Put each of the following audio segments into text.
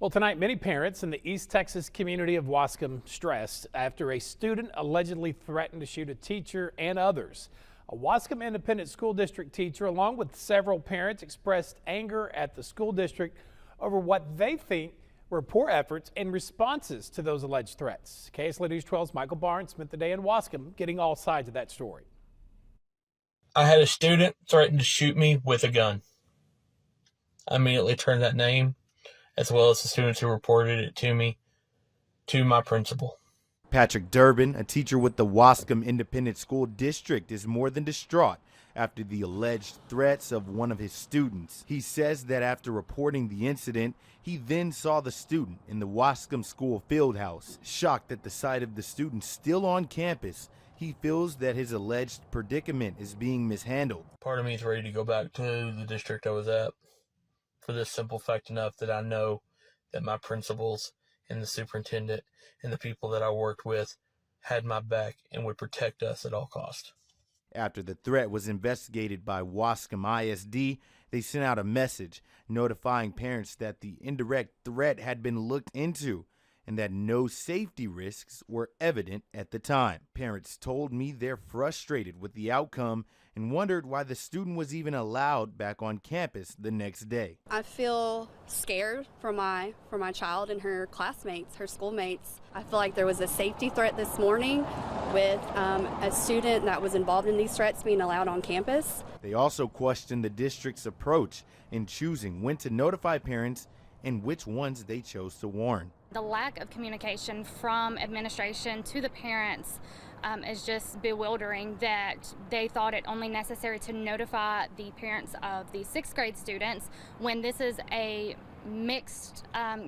Well, tonight, many parents in the East Texas community of Waskom stressed after a student allegedly threatened to shoot a teacher and others. A Waskom Independent School District teacher, along with several parents, expressed anger at the school district over what they think were poor efforts and responses to those alleged threats. KSLA News 12's Michael Barnes spent the day in Waskom getting all sides of that story. I had a student threaten to shoot me with a gun. I immediately turned that name, as well as the students who reported it to me, to my principal. Patrick Durbin, a teacher with the Waskom Independent School District, is more than distraught after the alleged threats of one of his students. He says that after reporting the incident, he then saw the student in the Waskom School field house. Shocked at the sight of the student still on campus, he feels that his alleged predicament is being mishandled. Part of me is ready to go back to the district I was at, for this simple fact enough that I know that my principals and the superintendent and the people that I worked with had my back and would protect us at all costs. After the threat was investigated by Waskom ISD, they sent out a message notifying parents that the indirect threat had been looked into and that no safety risks were evident at the time. Parents told me they're frustrated with the outcome and wondered why the student was even allowed back on campus the next day. I feel scared for my child and her classmates, her schoolmates. I feel like there was a safety threat this morning with a student that was involved in these threats being allowed on campus. They also questioned the district's approach in choosing when to notify parents and which ones they chose to warn. The lack of communication from administration to the parents is just bewildering, that they thought it only necessary to notify the parents of the 6th grade students when this is a mixed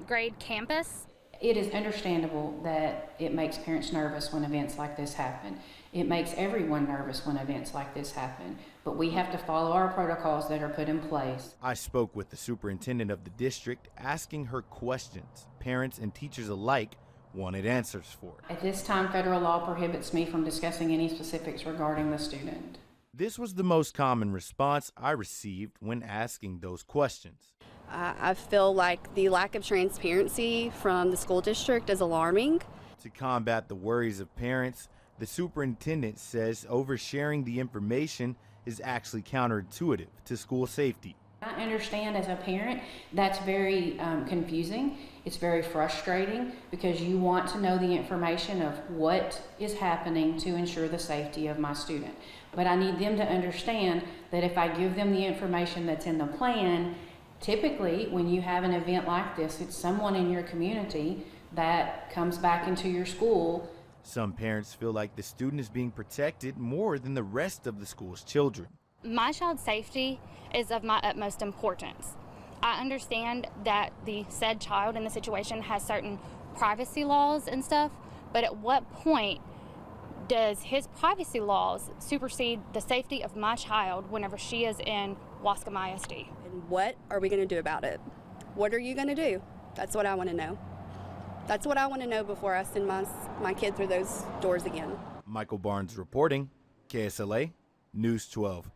grade campus. It is understandable that it makes parents nervous when events like this happen. It makes everyone nervous when events like this happen, but we have to follow our protocols that are put in place. I spoke with the superintendent of the district, asking her questions parents and teachers alike wanted answers for. At this time, federal law prohibits me from discussing any specifics regarding the student. This was the most common response I received when asking those questions. I feel like the lack of transparency from the school district is alarming. To combat the worries of parents, the superintendent says oversharing the information is actually counterintuitive to school safety. I understand as a parent that's very confusing. It's very frustrating because you want to know the information of what is happening to ensure the safety of my student. But I need them to understand that if I give them the information that's in the plan, typically when you have an event like this, it's someone in your community that comes back into your school. Some parents feel like the student is being protected more than the rest of the school's children. My child's safety is of my utmost importance. I understand that the said child in the situation has certain privacy laws and stuff, but at what point does his privacy laws supersede the safety of my child whenever she is in Waskom ISD? And what are we going to do about it? What are you going to do? That's what I want to know. That's what I want to know before I send my kid through those doors again. Michael Barnes reporting, KSLA News 12.